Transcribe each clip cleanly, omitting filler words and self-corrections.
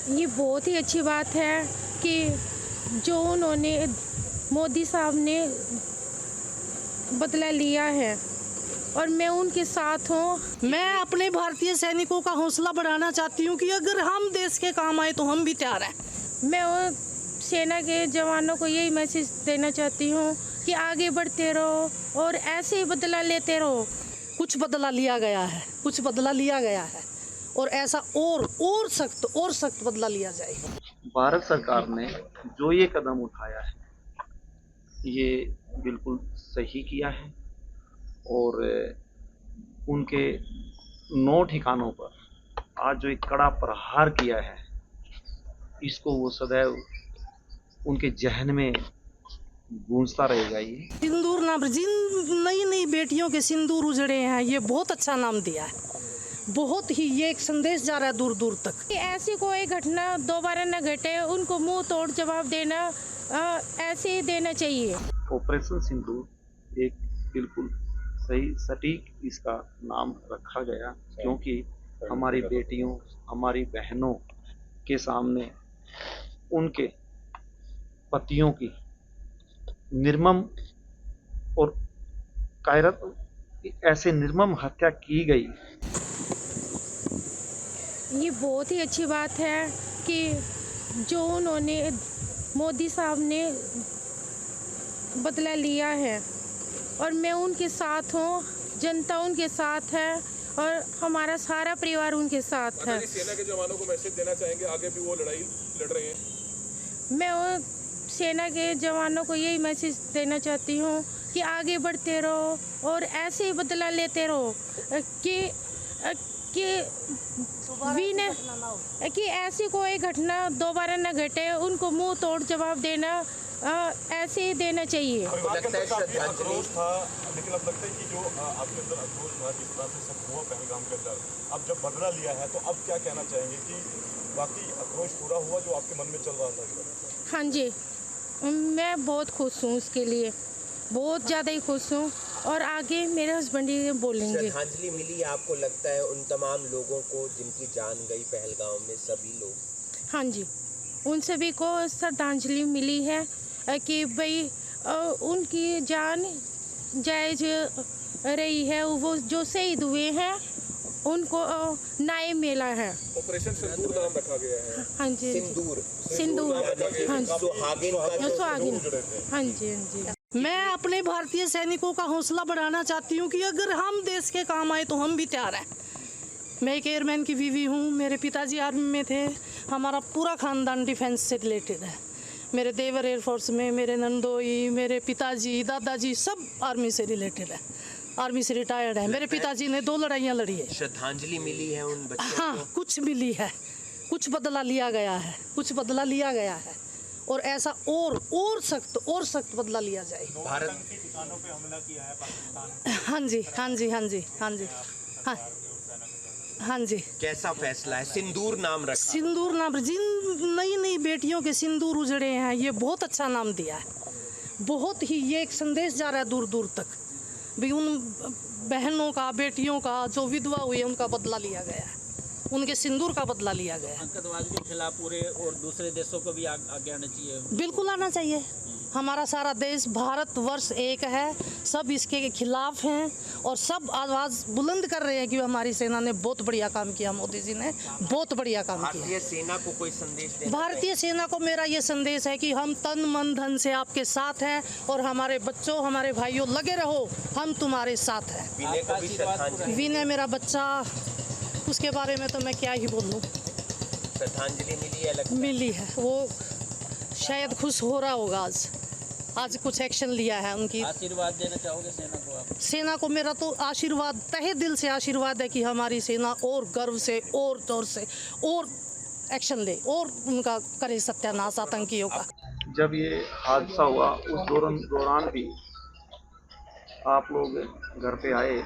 ये बहुत ही अच्छी बात है कि जो उन्होंने मोदी साहब ने बदला लिया है और मैं उनके साथ हूँ। मैं अपने भारतीय सैनिकों का हौसला बढ़ाना चाहती हूँ कि अगर हम देश के काम आए तो हम भी तैयार हैं। मैं उन सेना के जवानों को यही मैसेज देना चाहती हूँ कि आगे बढ़ते रहो और ऐसे ही बदला लेते रहो। कुछ बदला लिया गया है, कुछ बदला लिया गया है और ऐसा और सख्त बदला लिया जाएगा। भारत सरकार ने जो ये कदम उठाया है ये बिल्कुल सही किया है और उनके 9 ठिकानों पर आज जो एक कड़ा प्रहार किया है इसको वो सदैव उनके जहन में गूंजता रहेगा। ये सिंदूर नाम, जिन नई बेटियों के सिंदूर उजड़े हैं, ये बहुत अच्छा नाम दिया है। बहुत ही ये एक संदेश जा रहा है दूर दूर तक कि ऐसी कोई घटना दोबारा न घटे, उनको मुंह तोड़ जवाब देना ऐसे ही देना चाहिए। ऑपरेशन सिंदूर एक बिल्कुल सही सटीक इसका नाम रखा गया क्योंकि हमारी बेटियों, हमारी बहनों के सामने उनके पतियों की निर्मम और कायरत ऐसे निर्मम हत्या की गई। ये बहुत ही अच्छी बात है कि जो उन्होंने मोदी साहब ने बदला लिया है और मैं उनके साथ हूँ। जनता उनके साथ है और हमारा सारा परिवार उनके साथ है। सेना के जवानों को मैसेज देना चाहेंगे, आगे भी वो लड़ाई लड़ रहे हैं। मैं उन सेना के जवानों को यही मैसेज देना चाहती हूँ कि आगे बढ़ते रहो और ऐसे ही बदला लेते रहो कि ऐसी कोई घटना दोबारा न घटे, उनको मुंह तोड़ जवाब देना ऐसे ही देना चाहिए। आक्रोश था, लेकिन अब लगता है कि जो आपके अंदर आक्रोश था, जिस तरह से सब हुआ पहलगाम के अंदर, अब जब बदला लिया है तो अब क्या कहना चाहेंगे कि बाकी आक्रोश पूरा हुआ जो आपके मन में चल रहा था? हाँ जी, मैं बहुत खुश हूँ, उसके लिए बहुत ज़्यादा ही खुश हूँ और आगे मेरे हस्बैंड ही बोलेंगे। श्रद्धांजलि मिली आपको लगता है उन तमाम लोगों को जिनकी जान गई पहलगाम में, सभी लोग? हाँ जी, उन सभी को श्रद्धांजलि मिली है कि भाई उनकी जान जायज रही है, वो जो शहीद हुए हैं उनको न्याय मिला है। ऑपरेशन सिंदूर नाम रखा गया है। हाँ जी, सिंदूर, हाँ जी, सुहागिन। हाँ जी, हाँ जी। मैं अपने भारतीय सैनिकों का हौसला बढ़ाना चाहती हूँ कि अगर हम देश के काम आए तो हम भी तैयार हैं। मैं एक एयरमैन की बीवी हूँ, मेरे पिताजी आर्मी में थे, हमारा पूरा खानदान डिफेंस से रिलेटेड है। मेरे देवर एयरफोर्स में, मेरे नंदोई, मेरे पिताजी, दादाजी सब आर्मी से रिलेटेड है, आर्मी से रिटायर्ड है। मेरे पिताजी ने 2 लड़ाइयाँ लड़ी है। श्रद्धांजलि मिली है उन बच्चों को? हाँ, कुछ मिली है, कुछ बदला लिया गया है, कुछ बदला लिया गया है और ऐसा और सख्त बदला लिया जाए। भारत के ठिकानों पे हमला किया है पाकिस्तान। हाँ जी, हाँ जी, हाँ जी, हाँ जी, हाँ हाँ जी। कैसा फैसला है? सिंदूर नाम रखा। सिंदूर नाम, जिन नई बेटियों के सिंदूर उजड़े हैं, ये बहुत अच्छा नाम दिया है। बहुत ही ये एक संदेश जा रहा है दूर दूर तक भी उन बहनों का, बेटियों का जो विधवा हुई है उनका बदला लिया गया है, उनके सिंदूर का बदला लिया गया है। आतंकवाद के खिलाफ पूरे और दूसरे देशों को भी आगे आना चाहिए। बिल्कुल आना चाहिए। हमारा सारा देश भारतवर्ष एक है, सब इसके खिलाफ हैं और सब आवाज़ बुलंद कर रहे हैं कि हमारी सेना ने बहुत बढ़िया काम किया, मोदी जी ने बहुत बढ़िया काम किया। भारतीय सेना को कोई संदेश देना? भारतीय सेना को मेरा ये संदेश है कि हम तन मन धन से आपके साथ हैं और हमारे बच्चों, हमारे भाइयों, लगे रहो, हम तुम्हारे साथ हैं। विनय को भी श्रद्धांजलि? विनय मेरा बच्चा, उसके बारे में तो मैं क्या ही बोलूँ। श्रद्धांजलि मिली है? मिली है, वो शायद खुश हो रहा होगा। आज कुछ एक्शन लिया है उनकी। आशीर्वाद देना चाहोगे सेना को आप? सेना को मेरा तो आशीर्वाद, तहे दिल से आशीर्वाद है कि हमारी सेना और गर्व से और जोर से और एक्शन ले और उनका करे सत्यानाश आतंकियों का। जब ये हादसा हुआ उस दौरान भी आप लोग घर पे आए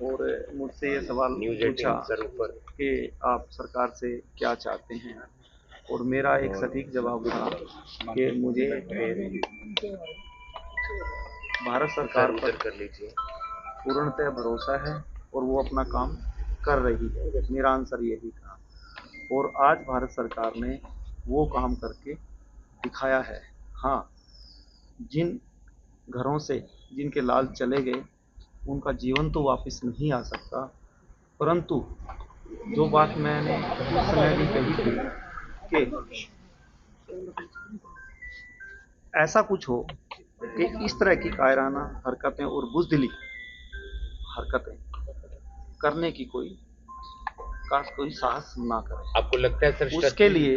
और मुझसे ये सवाल पूछा कि आप सरकार से क्या चाहते हैं और मेरा एक सटीक जवाब था कि मुझे भारत सरकार पर पूर्णतः भरोसा है और वो अपना काम कर रही है। मेरा आंसर यही था। और आज भारत सरकार ने वो काम करके दिखाया है। हाँ, जिन घरों से जिनके लाल चले गए उनका जीवन तो वापस नहीं आ सकता, परंतु जो बात मैंने उस समय भी कही थी कि ऐसा कुछ हो कि इस तरह की कायराना हरकतें और बुज़दिली हरकतें करने की कोई साहस ना करे। आपको लगता है सर उसके लिए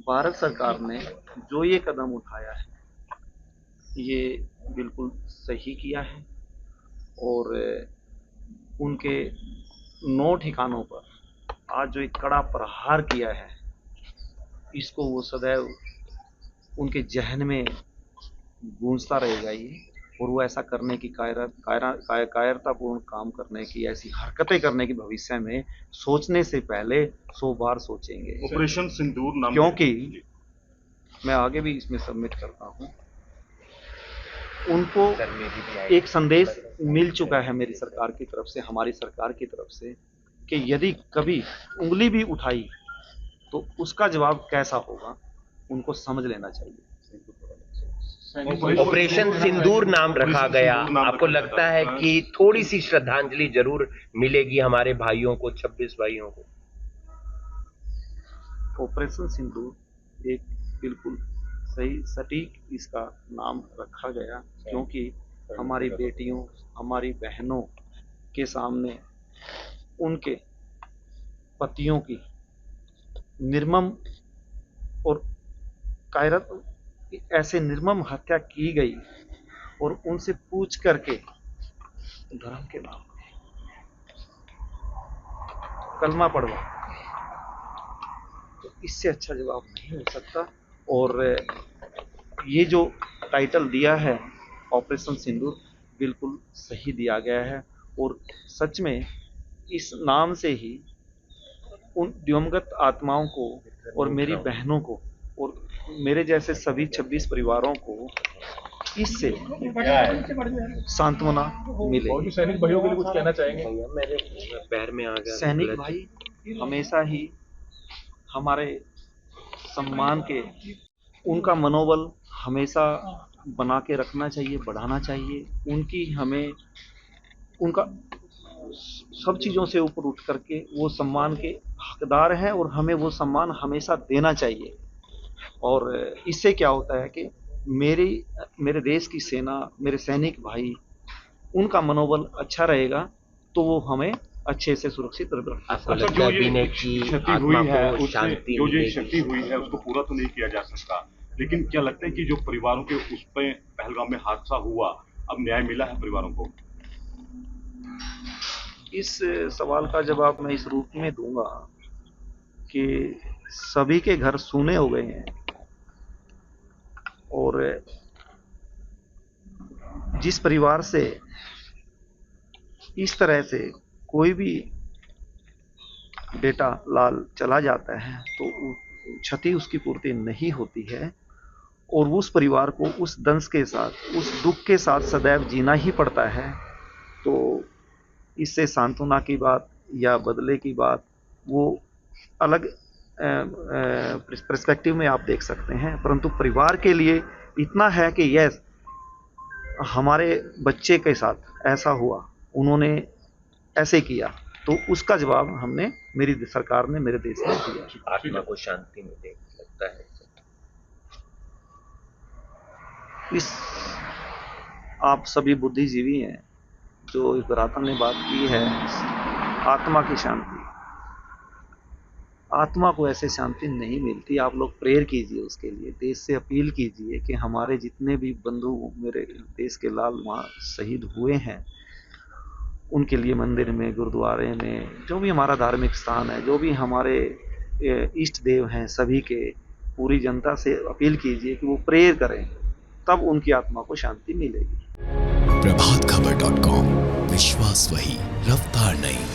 भारत सरकार ने जो ये कदम उठाया है ये बिल्कुल सही किया है और उनके 9 ठिकानों पर आज जो एक कड़ा प्रहार किया है इसको वो सदैव उनके जहन में गूंजता रहेगा ये, और वो ऐसा करने की कायरतापूर्ण काम करने की, ऐसी हरकतें करने की भविष्य में सोचने से पहले 100 बार सोचेंगे। ऑपरेशन सिंदूर नाम, क्योंकि मैं आगे भी इसमें सबमिट करता हूँ, उनको एक संदेश मिल चुका है मेरी सरकार की तरफ से, हमारी सरकार की तरफ से, कि यदि कभी उंगली भी उठाई तो उसका जवाब कैसा होगा उनको समझ लेना चाहिए। ऑपरेशन सिंदूर नाम रखा गया, आपको लगता है कि थोड़ी सी श्रद्धांजलि जरूर मिलेगी हमारे भाइयों को, 26 भाइयों को? ऑपरेशन सिंदूर एक बिल्कुल सही सटीक इसका नाम रखा गया, क्योंकि हमारी बेटियों, हमारी बहनों के सामने उनके पतियों की निर्मम और कायरत ऐसे निर्मम हत्या की गई और उनसे पूछ करके धर्म के नाम पे कलमा पढ़वा, तो इससे अच्छा जवाब नहीं हो सकता। और ये जो टाइटल दिया है ऑपरेशन सिंदूर बिल्कुल सही दिया गया है, और सच में इस नाम से ही उन दिवंगत आत्माओं को और मेरी बहनों को और मेरे जैसे सभी 26 परिवारों को इससे सांत्वना मिले। सैनिक भाइयों के लिए कुछ कहना चाहेंगे? मेरे पैर में आ गया। सैनिक भाई हमेशा ही हमारे सम्मान के, उनका मनोबल हमेशा बना के रखना चाहिए, बढ़ाना चाहिए। उनकी हमें उनका सब चीज़ों से ऊपर उठ करके वो सम्मान के हकदार हैं और हमें वो सम्मान हमेशा देना चाहिए। और इससे क्या होता है कि मेरे देश की सेना, मेरे सैनिक भाई, उनका मनोबल अच्छा रहेगा तो वो हमें अच्छे से सुरक्षित रखेगा। जो ये क्षति हुई है उससे, जो ये क्षति हुई है उसको पूरा तो नहीं किया जा सकता, लेकिन क्या लगता है कि जो परिवारों के उस पे पहलगाम में हादसा हुआ, अब न्याय मिला है परिवारों को? इस सवाल का जवाब मैं इस रूप में दूंगा कि सभी के घर सूने हो गए हैं और जिस परिवार से इस तरह से कोई भी बेटा लाल चला जाता है तो क्षति उसकी पूर्ति नहीं होती है और उस परिवार को उस दंश के साथ, उस दुख के साथ सदैव जीना ही पड़ता है। तो इससे सांत्वना की बात या बदले की बात वो अलग पर्सपेक्टिव में आप देख सकते हैं, परंतु परिवार के लिए इतना है कि यस, हमारे बच्चे के साथ ऐसा हुआ, उन्होंने ऐसे किया, तो उसका जवाब हमने, मेरी सरकार ने मेरे देश में दिया। आत्मा को शांति मिले, लगता है इस आप सभी बुद्धिजीवी हैं जो इस बरातन ने बात की है, आत्मा की शांति, आत्मा को ऐसे शांति नहीं मिलती। आप लोग प्रेयर कीजिए उसके लिए, देश से अपील कीजिए कि हमारे जितने भी बंधु मेरे देश के लाल वहाँ शहीद हुए हैं उनके लिए मंदिर में, गुरुद्वारे में, जो भी हमारा धार्मिक स्थान है, जो भी हमारे इष्ट देव हैं, सभी के पूरी जनता से अपील कीजिए कि वो प्रेयर करें, तब उनकी आत्मा को शांति मिलेगी। प्रभातखबर.com, विश्वास वही, रफ्तार नहीं।